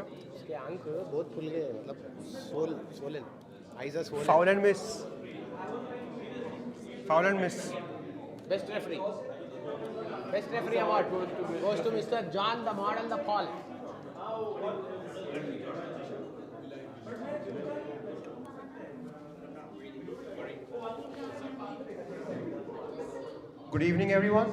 Yeah. उसके आंख बहुत फूल गए मतलब swollen. Eyes are swollen. Foul and miss. Foul and miss. Best referee. Best referee award goes to Mr. John, the model, the Paul. Good evening, everyone.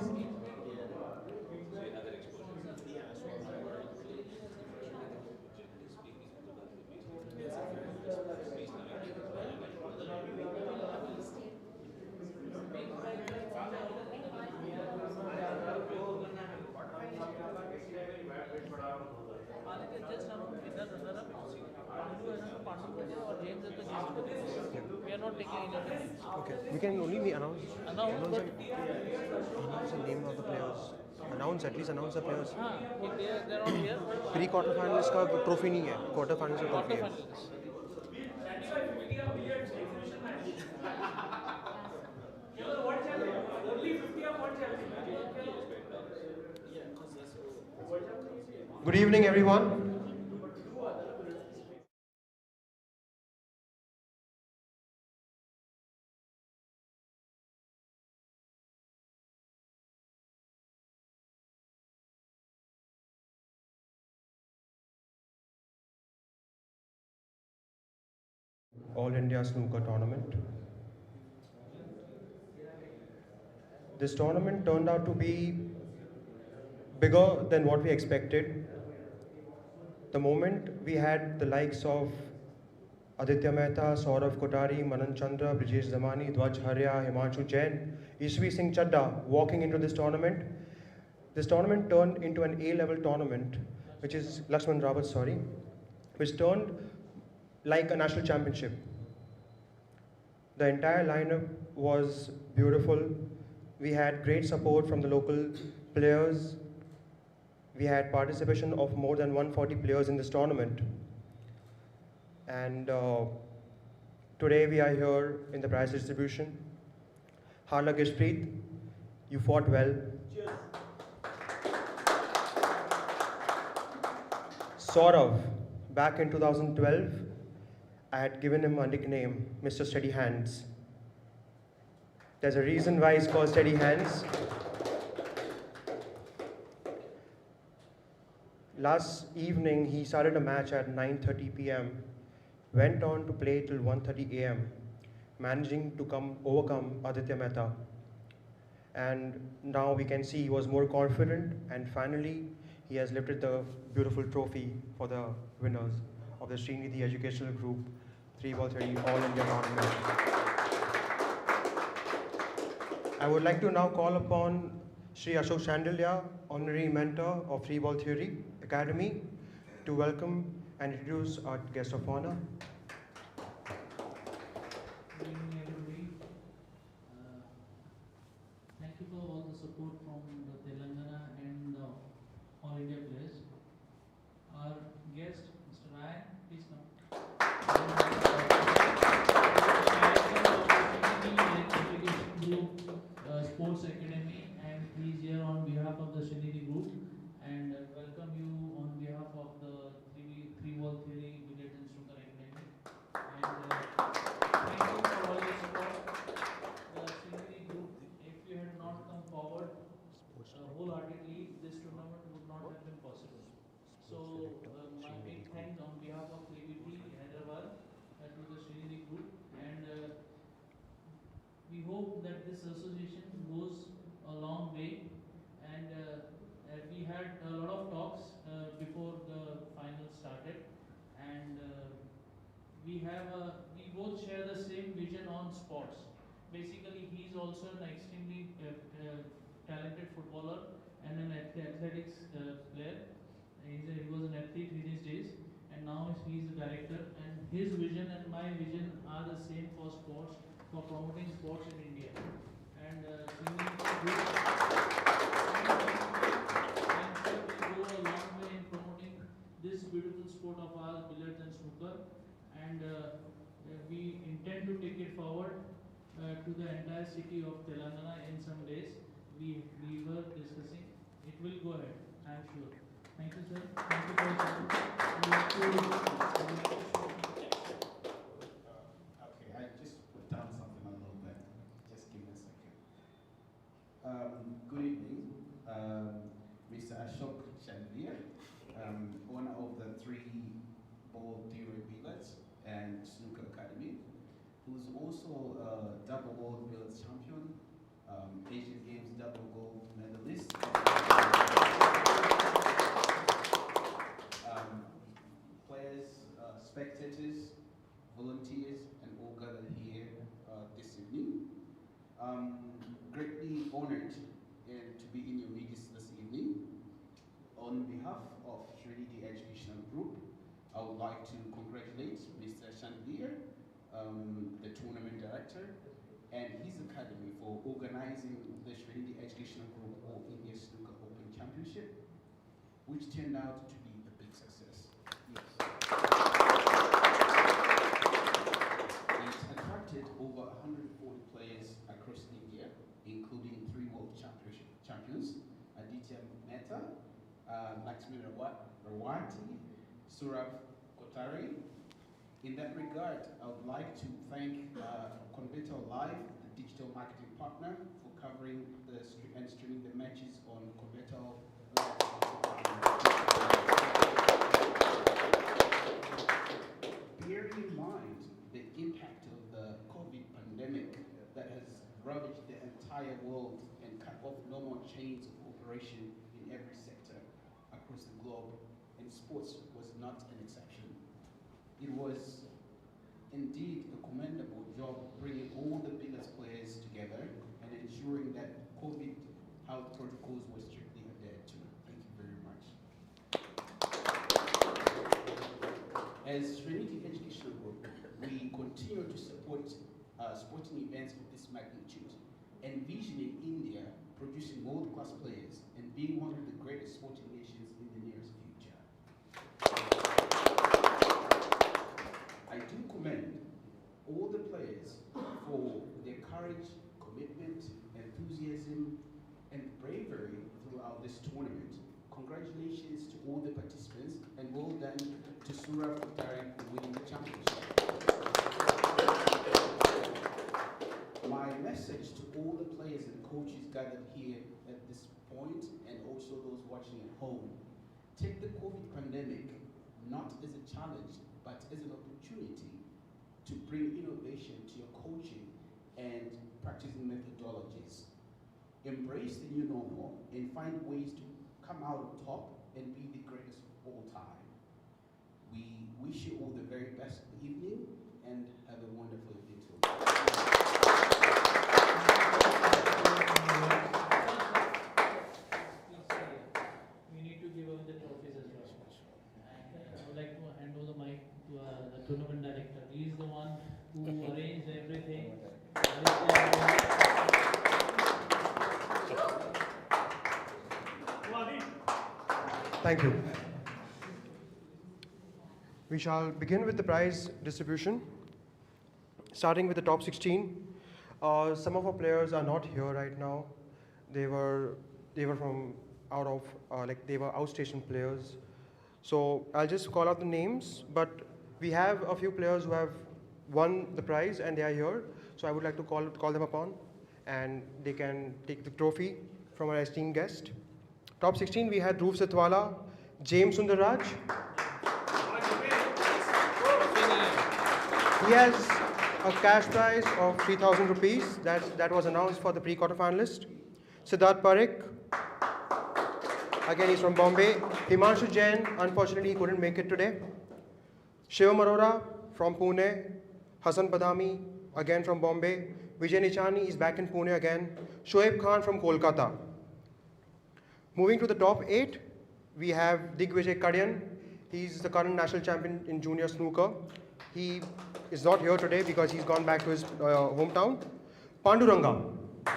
We are not taking any names. Okay. We can only announce But announce the name of the players. At least announce the players. if they are not here, Pre-quarter finalist का trophy नहीं है. Quarter finalist का trophy है. finalists. Good evening, everyone. All India Snooker Tournament. This tournament turned out to be bigger than what we expected. The moment we had the likes of Aditya Mehta, Saurav Kotari, Manan Chandra, Brijesh Zamani, Dwaj Harya, Himanshu Jain, Ishvi Singh Chadda walking into this tournament turned into an A-level tournament, which is Lakshman Rawat, which turned like a national championship. The entire lineup was beautiful. We had great support from the local players. We had participation of more than 140 players in this tournament. And today we are here in the prize distribution. Harla Gishpreet, you fought well. Cheers. Saurav, back in 2012, I had given him a nickname, Mr. Steady Hands. There's a reason why he's called Steady Hands. Last evening, he started a match at 9:30 p.m., went on to play till 1:30 a.m., managing to overcome Aditya Mehta. And now we can see he was more confident, and finally, he has lifted the beautiful trophy for the winners of the Sreenidhi Educational Group 3x30 All India Tournament. I would like to now call upon Shri Ashok Shandilya, Honorary Mentor of 3-Ball Theory Academy, to welcome and introduce our guest of honor. Good evening, everybody. Thank you for all the support from the Telangana and All India players. Our guest, Mr. Ryan, please come. Sports Academy, and he is here on behalf of the Sreenidhi Group, and welcome you on behalf of the 3-Ball Theory Billiards and Snooker Academy. And thank you for all your support. The Sreenidhi Group, if you had not come forward wholeheartedly, this tournament would not have been possible. So my big thanks on behalf of KBT Hyderabad to the Sreenidhi Group, and we hope that this association goes a long way. And we had a lot of talks before the final started, and we both share the same vision on sports. Basically, he is also an extremely talented footballer and an athletics player. He was an athlete in his days, and now he is a director. And his vision and my vision are the same for sports, for promoting sports in India. And swimming will go a long way in promoting this beautiful sport of ours, billiards and snooker. And we intend to take it forward to the entire city of Telangana in some days. We were discussing. It will go ahead, I am sure. Thank you, sir. Thank you for your support. who's also a double world billiards champion, Asian Games double gold medalist. Players, spectators, volunteers, and all gathered here this evening. Greatly honored to be in your midst this evening. On behalf of Sreenidhi Educational Group, I would like to congratulate Mr. Chandler, the tournament director, and his academy for organizing the Sreenidhi Educational Group All India Snooker Open Championship, which turned out to be a big success. Yes. It attracted over 140 players across India, including 3 world champions, Aditya Mehta, Lakshmi Rawati, Surabh Kotari. In that regard, I would like to thank Convetor Live, the digital marketing partner, for covering and streaming the matches on Convetor Live. Bearing in mind the impact of the COVID pandemic that has ravaged the entire world and cut off normal chains of operation in every sector across the globe, and sports was not an exception. It was indeed a commendable job bringing all the biggest players together and ensuring that COVID health protocols were strictly adhered to. Thank you very much. As Sreenidhi Educational Group, we continue to support sporting events of this magnitude, envisioning India producing world-class players and being one of the greatest sporting nations in the nearest future. I do commend all the players for their courage, commitment, enthusiasm, and bravery throughout this tournament. Congratulations to all the participants, and well done to Surabh Kotari for winning the championship. My message to all the players and coaches gathered here at this point, and also those watching at home: take the COVID pandemic not as a challenge, but as an opportunity to bring innovation to your coaching and practicing methodologies. Embrace the new normal and find ways to come out on top and be the greatest of all time. We wish you all the very best of the evening and have a wonderful evening too. We need to give away the trophies as well. And I would like to hand over the mic to the tournament director. He is the one who arranged everything. Thank you. We shall begin with the prize distribution, starting with the top 16. Some of our players are not here right now. They were from out of they were outstation players. So I'll just call out the names, but we have a few players who have won the prize and they are here. So I would like to call them upon, and they can take the trophy from our esteemed guest. Top 16, we had Dhruv Sitwala, James Sundarraj. He has a cash prize of 3,000 rupees. That was announced for the pre-quarter finalist. Siddharth Parekh. Again, he's from Bombay. Himanshu Jain, unfortunately, he couldn't make it today. Shivam Arora from Pune. Hassan Badami, again from Bombay. Vijay Nichani is back in Pune again. Shoaib Khan from Kolkata. Moving to the top 8, we have Digvijay Kadian. He's the current national champion in junior snooker. He is not here today because he's gone back to his hometown. Panduranga,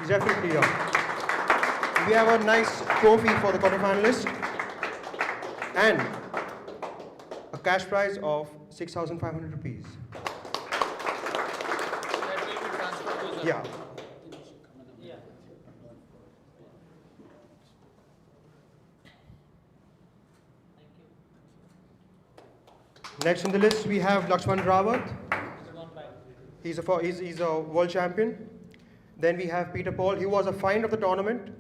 he's definitely here. We have a nice trophy for the quarterfinalist and a cash prize of 6,500 rupees. That will be transferred to the Yeah. Next on the list, we have Lakshman Rawat. He's a world champion. Then we have Peter Paul. He was a find of the tournament.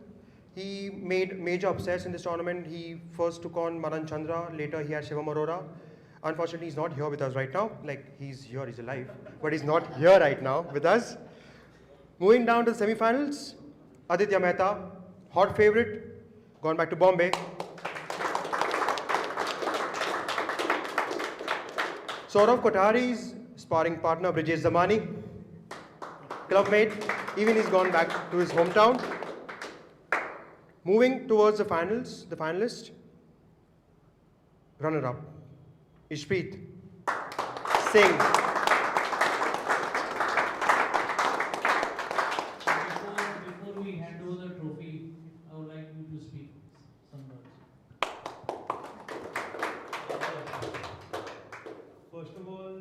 He made major upsets in this tournament. He first took on Madan Chandra. Later, he had Shivam Arora. Unfortunately, he's not here with us right now. Like, he's here, he's alive, but he's not here right now with us. Moving down to the semi-finals, Aditya Mehta, hot favorite, gone back to Bombay. Saurav Kothari's sparring partner, Brijesh Zamani, clubmate, even he's gone back to his hometown. Moving towards the finals, the finalist, runner-up, Ishpreet Singh. Before we hand over the trophy, I would like you to speak some words. First of all,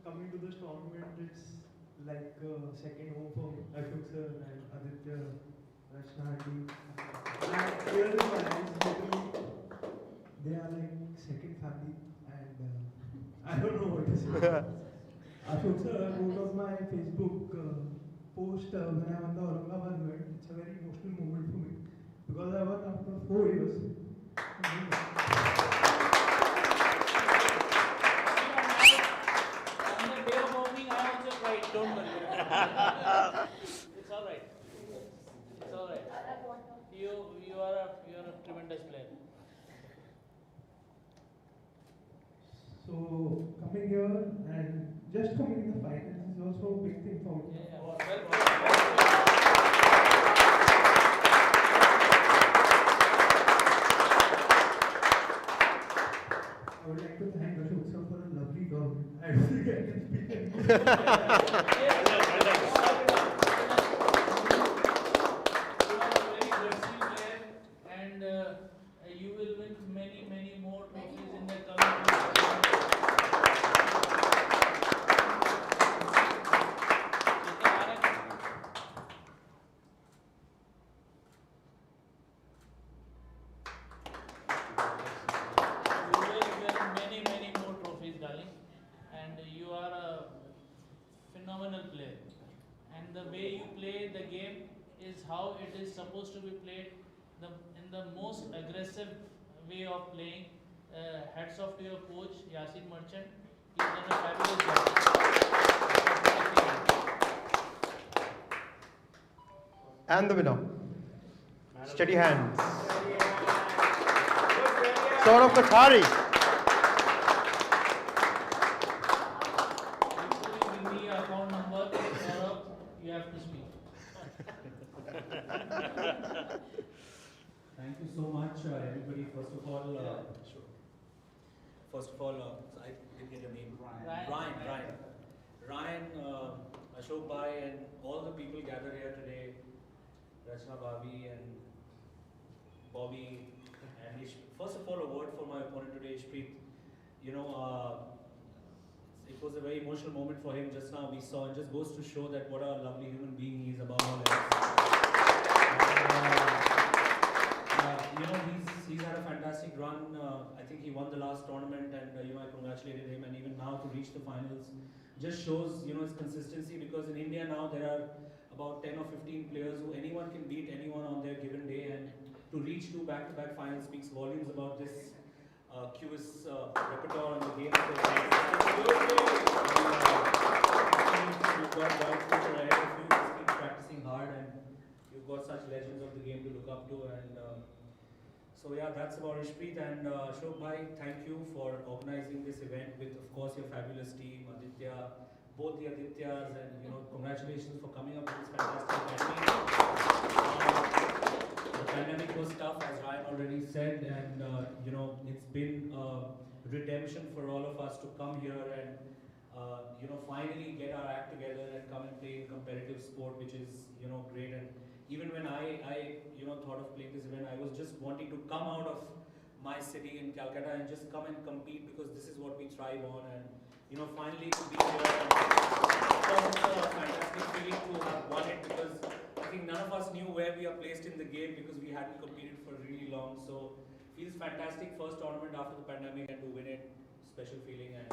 coming to this tournament, it's like second home for Ashok sir and Aditya, Rachna aunty. And here the fans, literally, they are like second family, and I don't know what to say. Ashok sir wrote on my Facebook post when I won the Aurangabad event. It's a very emotional moment for me because I won after 4 years. On the day of opening, I also cried. Don't worry. It's all right. It's all right. You are a tremendous player. So coming here and just coming in the finals is also a big thing for me. Well played. I would like to thank Ashok sir for a lovely dog. I don't think I can speak anymore. And you will win many more trophies in the coming years. You will win many more trophies, darling. And you are a phenomenal player. And the way you play the game is how it is supposed to be played, in the most aggressive way of playing. Hats off to your coach, Yasin Merchant. He's done a fabulous job. And the winner. Steady hands. Saurav Kothari. Before you give me your account number, Saurabh, you have to speak. Thank you so much, everybody. First of all, I didn't get your name. Ryan, Ashok Bhai, and all the people gathered here today, Rachna Bhabi and Bobby, and first of all, a word for my opponent today, Ishpreet. You know, it was a very emotional moment for him just now. We saw, and just goes to show that what a lovely human being he is above all else. You know, he's had a fantastic run. I think he won the last tournament, and I congratulated him. And even now to reach the finals, just shows his consistency. Because in India now there are about 10 or 15 players who anyone can beat anyone on their given day, and to reach 2 back-to-back finals speaks volumes about this QS repertoire on the game. You've got bright future ahead of you. Just keep practicing hard, and you've got such legends of the game to look up to. And so yeah, that's about Ishpreet. And Ashok Bhai, thank you for organizing this event with, of course, your fabulous team, Aditya, both the Adityas, and congratulations for coming up with this fantastic campaign. The pandemic was tough, as Ryan already said, and it's been redemption for all of us to come here and finally get our act together and come and play in competitive sport, which is great. And even when I thought of playing this event, I was just wanting to come out of my city in Calcutta and just come and compete, because this is what we thrive on. And finally to be here, and it's a fantastic feeling to have won it, because I think none of us knew where we are placed in the game, because we hadn't competed for really long. So feels fantastic, first tournament after the pandemic, and to win it, special feeling. And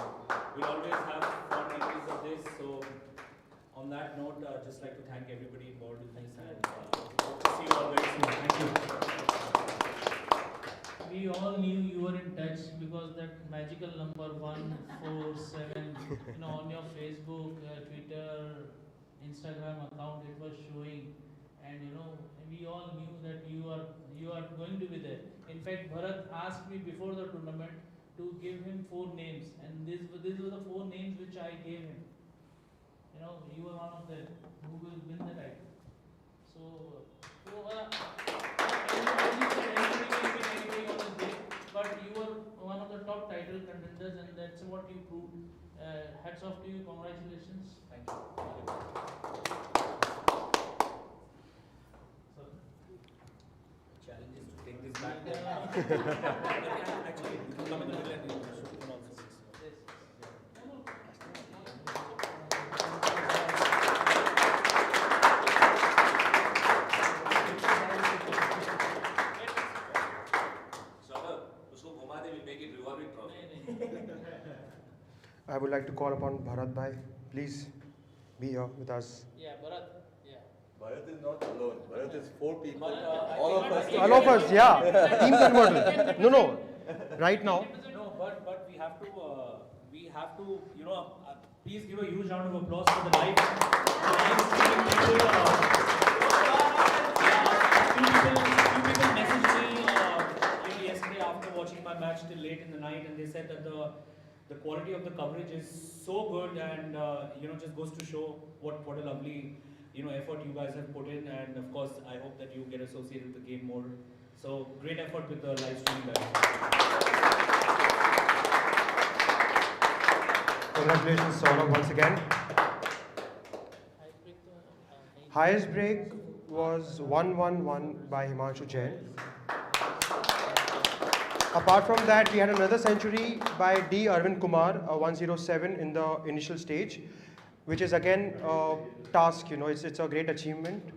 we'll always have fond memories of this. So on that note, just like to thank everybody involved in this, and hope to see you all very soon. Thank you. We all knew you were in touch, because that magical number 147, on your Facebook, Twitter, Instagram account, it was showing, and we all knew that you are going to be there. In fact, Bharat asked me before the tournament to give him 4 names, and these were the 4 names which I gave him. You were one of them who will win the title. Anything on this day, but you were one of the top title contenders, and that's what you proved. Hats off to you. Congratulations. Thank you. Challenge is to take this back. Actually, you can come in the middle and you can also fix. I would like to call upon Bharat Bhai. Please be here with us. Yeah, Bharat. Yeah. Bharat is not alone. Bharat is 4 people. But, all of us. All of us, yeah. Team converter. No. Right now. No, but we have to, please give a huge round of applause for the live streaming people. Few people messaged me yesterday after watching my match till late in the night, and they said that the quality of the coverage is so good, and just goes to show what a lovely effort you guys have put in, and of course I hope that you get associated with the game more. So great effort with the live streaming guys. Congratulations, Saurabh, once again. Highest break was 111 by Himanshu Jain. Apart from that, we had another century by D. Arvind Kumar, 107 in the initial stage, which is again a task, it's a great achievement.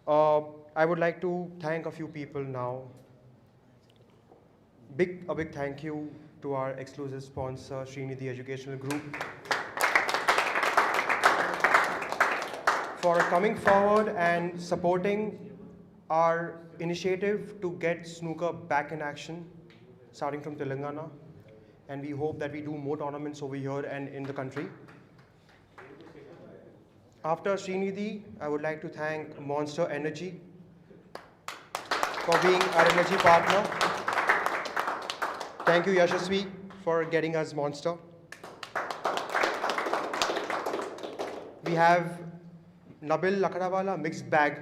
I would like to thank a few people now. A big thank you to our exclusive sponsor, Sreenidhi Educational Group, for coming forward and supporting our initiative to get snooker back in action, starting from Telangana. And we hope that we do more tournaments over here and in the country. After Sreenidhi, I would like to thank Monster Energy for being our energy partner. Thank you, Yashasvi, for getting us Monster. We have Nabil Lakadawala Mixed Bag,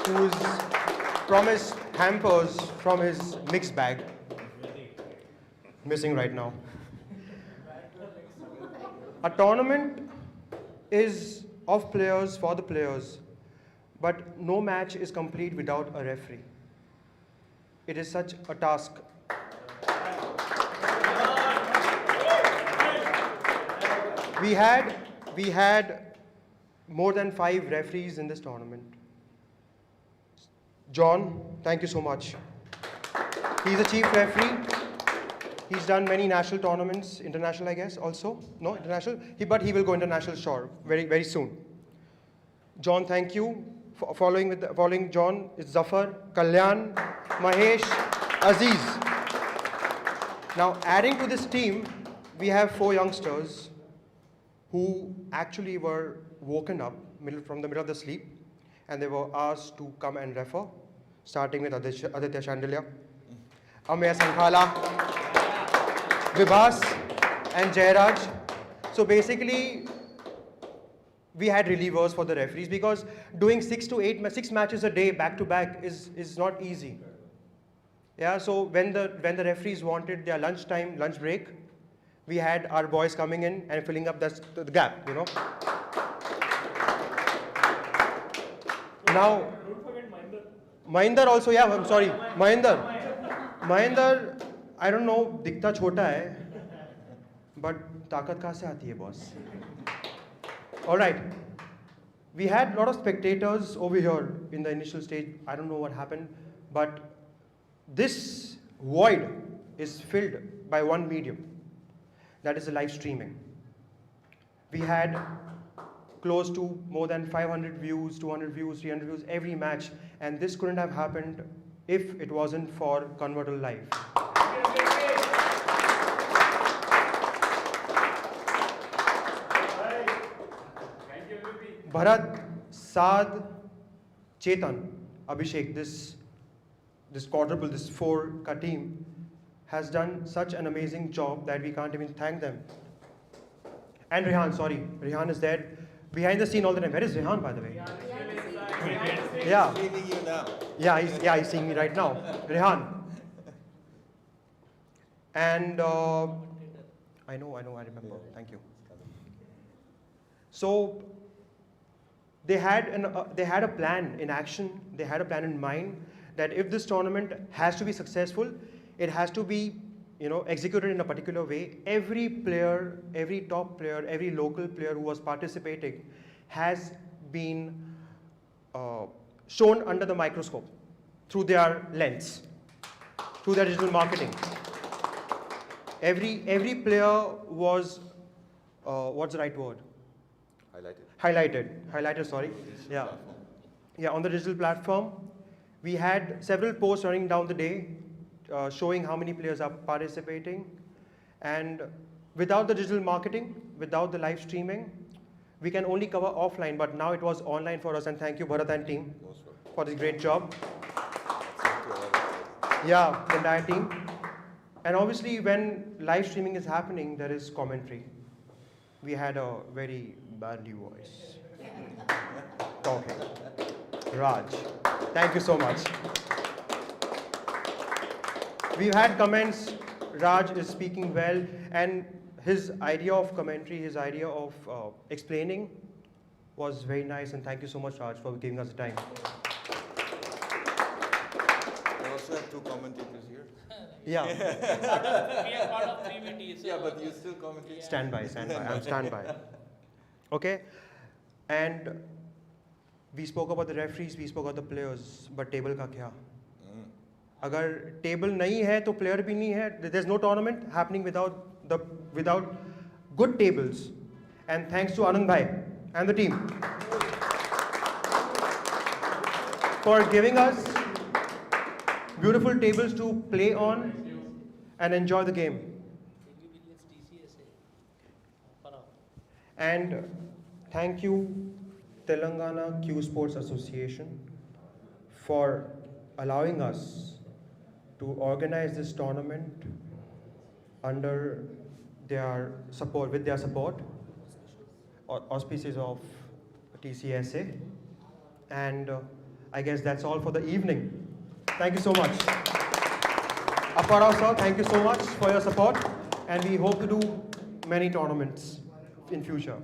who's promised hampers from his mixed bag. Missing right now. A tournament is of players for the players, but no match is complete without a referee. It is such a task. We had more than 5 referees in this tournament. John, thank you so much. He's a chief referee. He's done many national tournaments, international, I guess, also. No, international. But he will go international, sure, very, very soon. John, thank you. Following John is Zafar, Kalyan, Mahesh, Aziz. Now, adding to this team, we have 4 youngsters who actually were woken up from the middle of the sleep, and they were asked to come and refer, starting with Aditya Chandelier, Amaya Sankhala, Vibhas, and Jairaj. So basically, we had relievers for the referees because doing 6 matches a day back to back is not easy. Yeah, so when the referees wanted their lunch break, we had our boys coming in and filling up the gap, Now, Mahinder also, yeah, I'm sorry, Mahinder, I don't know, दिखता छोटा है, but ताकत कहाँ से आती है, boss? All right, we had a lot of spectators over here in the initial stage. I don't know what happened, but this void is filled by one medium. That is the live streaming. We had close to more than 500 views, 200 views, 300 views every match, and this couldn't have happened if it wasn't for Converter Live. Bharat, Saad, Chetan, Abhishek, this quadruple, this four-ka team has done such an amazing job that we can't even thank them. And Rehan, sorry, Rehan is there behind the scene all the time. Where is Rehan, by the way? Yeah, Seeing you now. he's seeing me right now. Rehan. And I know, I remember. Thank you. So they had a plan in action. They had a plan in mind that if this tournament has to be successful, it has to be, executed in a particular way. Every player, every top player, every local player who was participating has been shown under the microscope through their lens, through their digital marketing. Every player was, what's the right word? Highlighted, sorry. Yeah. Yeah, on the digital platform. We had several posts running down the day showing how many players are participating. And without the digital marketing, without the live streaming, we can only cover offline, but now it was online for us, and thank you, Bharat and team, for this great job. Yeah, the entire team. And obviously, when live streaming is happening, there is commentary. We had a very bandy voice talking. Raj, thank you so much. We've had comments. Raj is speaking well, and his idea of commentary, his idea of explaining was very nice, and thank you so much, Raj, for giving us the time. We also have two commentators here. Yeah. We are part of 3VT. So Yeah, but you still commentate. Stand by. I'm standby. Okay? And we spoke about the referees, we spoke about the players, but table ka kya? अगर table नहीं है तो player भी नहीं है. There's no tournament happening without good tables. And thanks to Anand Bhai and the team for giving us beautiful tables to play on and enjoy the game. And thank you, Telangana Q Sports Association, for allowing us to organize this tournament under their support, with their support, auspices of TCSA. And I guess that's all for the evening. Thank you so much. Aparao sir, thank you so much for your support, and we hope to do many tournaments in future.